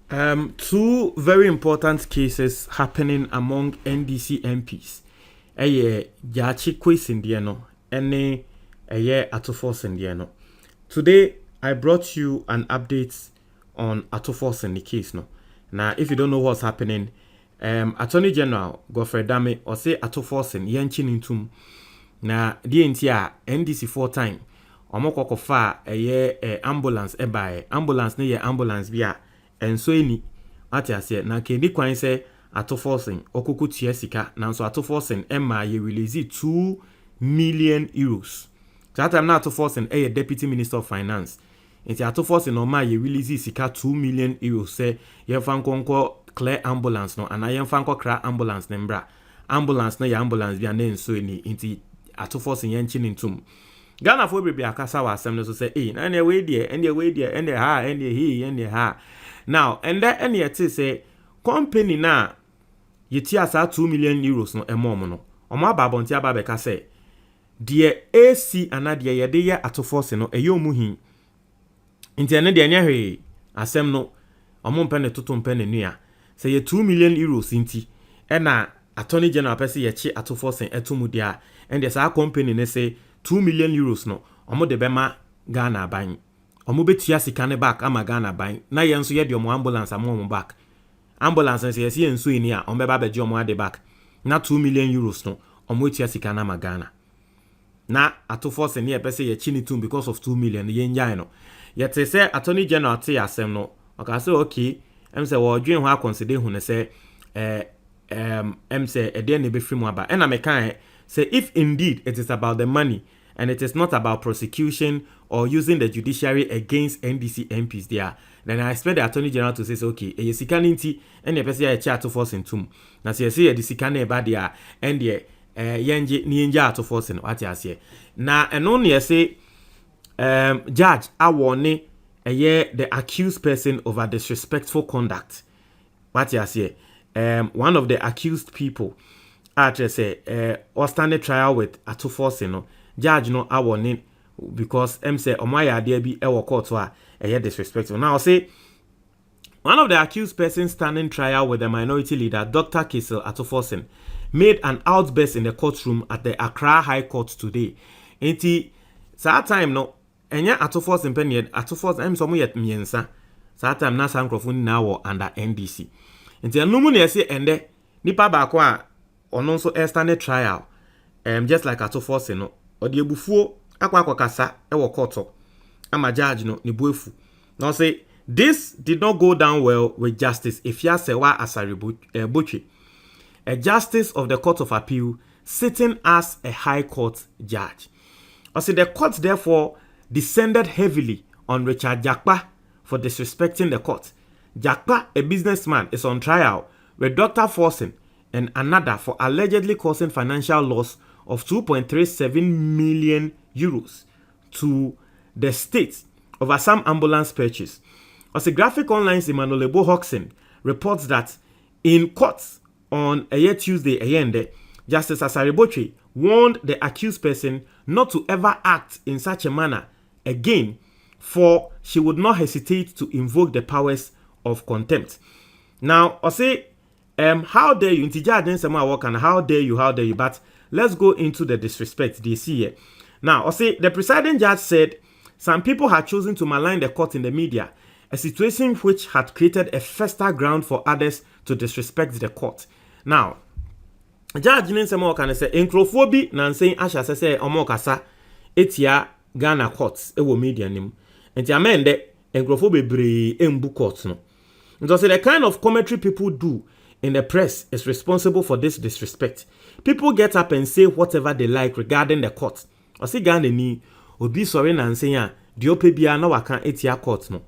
Two very important cases happening among NDC MPs. Jachi Quiz Indiano, and Ato Forson Indiano. Today, I brought you an update on Ato Forson the case. No, now if you don't know what's happening, Attorney General Godfrey Dame or say Ato Forson yanchin intum. Na DNT NDC 4 time. Omoko kofa ambulance ambulance ne ye ambulance bia enso eni ate ase na kendi kwan se Ato Forson okuku tie sika na nso Ato Forson emma ye release 2 million euros. That time na Ato Forson deputy minister of finance. Enti Ato Forson no ma ye release sika 2 million euros se ye fa nkonko clear ambulance no ana ye fa nkokra ambulance ne mbra ambulance na ye ambulance bia na enso eni enti Ato Forson yanchin intum. Ghana for baby akasa wa asem no so say na na we there and ha and he and ha now and that and yet say company na yeti asa 2 million euros no emom no omo ababonti ababeka say de AC ana de yede ye Ato Forson no eyomu hin intene de anya hwe asem no omo mpene toto mpene nua say ye 2 million euros inti e na Attorney General pese ye chi Ato Forson etumu dia and the sa company ne say 2 million euros no omo de bema Ghana ban omo betua sika ne back ama Ghana ban na ye nso ye de omo ambulance omo back ambulance nso ye se nso eni a omo beba beje omo ade back na 2 million euros no omo etua sika na ma Ghana na Ato Forson ne pese ye chini tum because of 2 million ye nyan no ye te say Attorney General te asem no oka say okay em say wo dwen ho consider hu ne say em say e de ne be free mu aba na me kan say if indeed it is about the money and it is not about prosecution or using the judiciary against NDC MPs there, then I expect the Attorney General to say, okay, a sikaninti and the person a Ato Forson tum. Now say a disikane badia and the yenji ninja Ato Forson what you say. Now and only say judge I warn the accused person over disrespectful conduct. What you say? One of the accused people after say or stand trial with Ato Forson no judge no awone because say omaya there be e court wa disrespectful. Now say one of the accused persons standing trial with the minority leader Dr. Kissel Ato Forson made an outburst in the courtroom at the Accra High Court today. Enti that time no enya Ato Forson penye Ato Forson so yet miensa that time na sankrofo ni na wo under NDC. Enti anumu na say ende nipa ba ko a ono nso stand trial just like Ato Forson no odi ebufuo akwa kasa e court ama judge no ni buefu now say this did not go down well with Justice Ifiasewa Asaribuchi, a justice of the Court of Appeal sitting as a high court judge. I say the court therefore descended heavily on Richard Jakpa for disrespecting the court. Jakpa, a businessman, is on trial with Dr. Forson and another for allegedly causing financial loss of 2.37 million euros to the state over some ambulance purchase. As a Graphic Online's Emmanuel Hodgson reports that in court on Tuesday, Justice Asariboche warned the accused person not to ever act in such a manner again, for she would not hesitate to invoke the powers of contempt. Now, I say, how dare you? How dare you? But let's go into the disrespect they see here. Now, I say the presiding judge said some people had chosen to malign the court in the media, a situation which had created a fester ground for others to disrespect the court. Now, judge Ninsemo can say encrophobi nan saying Asha say omokasa etia Ghana courts ewo media nim. Enti amende encrophobi bre embu court no. So the kind of commentary people do in the press is responsible for this disrespect. People get up and say whatever they like regarding the court. I see Ghana ni obi sorry nan saying the opebia na waka etia court no.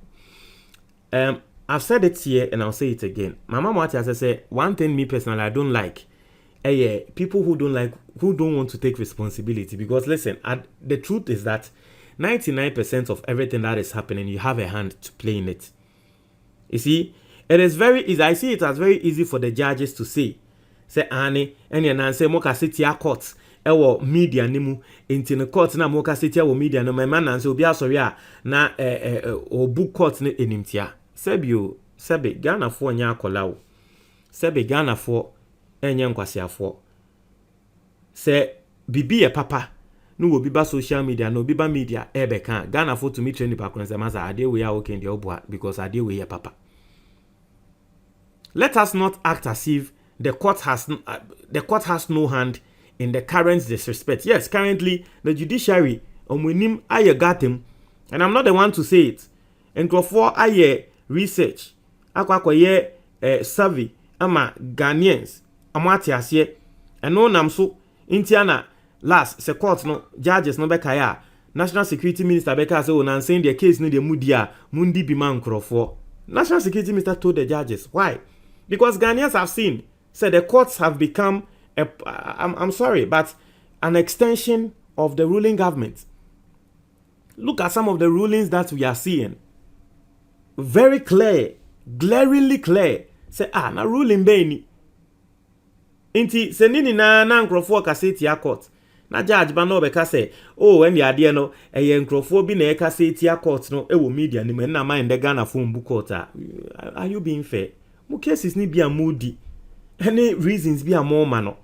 I've said it here and I'll say it again. My mama wanted say one thing me personally I don't like. People who don't want to take responsibility, because listen, the truth is that 99% of everything that is happening, you have a hand to play in it. You see, it is very easy. I see it as very easy for the judges to say Annie, and you say Moka City courts, media nimu, into the court na Moka City media no my man and so be sorry na book court in Intia. Sebio sebe Ghana for nya akola sebe Ghana for enye nkwasiafo se bibi ye papa no wo biba social media no biba media ebeka Ghana for to meet training pakron se maza ade we ya okay ndi obua because ade we ye papa. Let us not act as if the court has no hand in the current disrespect. Yes, currently the judiciary omwinim aye gatem, and I'm not the one to say it. Nkrofo aye research akwakoye survey ama Ghanaians amwati asye eno nam so intiana last se court no judges no beka ya national security minister beka say na saying the case no the mudia mundi bi man nkrofo. National security minister told the judges why? Because Ghanaians have seen, said the courts have become, I'm sorry, but an extension of the ruling government. Look at some of the rulings that we are seeing. Very clear, glaringly clear. Say, na ruling beni. Inti, se nini na nkrofo kaseti ya court. Na judge ba no beka say, when the idea no, eye nkrofo bi na kaseti ya court no, ewo media ni men na mind the Ghana phone book court. Are you being fair? Cases ni be a moody. Any reasons be a more mano.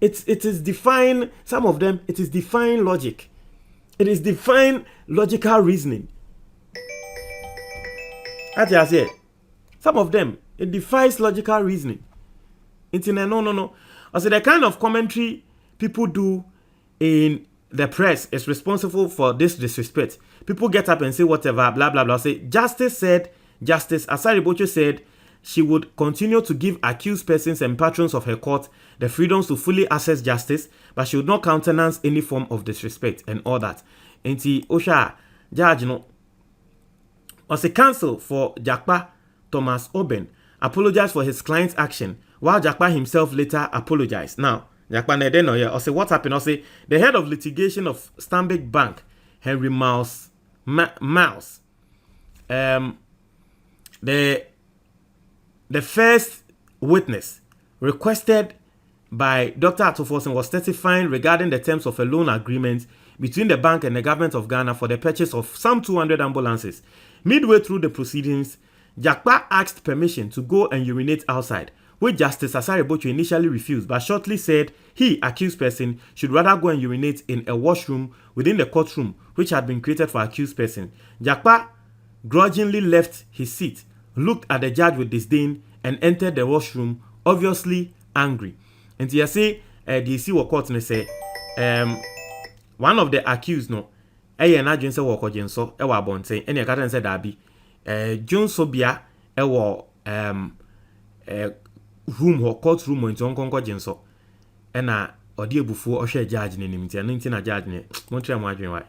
It is define some of them. It is define logic. It is define logical reasoning. As I say, some of them it defies logical reasoning. It's in a no. I say the kind of commentary people do in the press is responsible for this disrespect. People get up and say whatever, blah blah blah. Say Justice Asari Bocho said. She would continue to give accused persons and patrons of her court the freedoms to fully access justice, but she would not countenance any form of disrespect and all that. And Osha, judge no, was a counsel for Jakpa Thomas Oben apologized for his client's action, while Jakpa himself later apologized. Now, Jakpa Nedeno here, say what happened? Say the head of litigation of Stanbic Bank, Henry Miles, the first witness requested by Dr. Ato Forson was testifying regarding the terms of a loan agreement between the bank and the government of Ghana for the purchase of some 200 ambulances. Midway through the proceedings, Jakpa asked permission to go and urinate outside, which Justice Asari Bocho initially refused, but shortly said he, accused person, should rather go and urinate in a washroom within the courtroom, which had been created for accused person. Jakpa grudgingly left his seat, looked at the judge with disdain, and entered the washroom, obviously angry. And you see, DC wa court ne say, one of the accused no, na Jun say wako jenso, wa bonte, ene kata nse dabi, Jun Sobia, room ho court room into onkonko jenso, ena odi ebufu o share judge ne nimti, na judge ne, montre mo adwen why.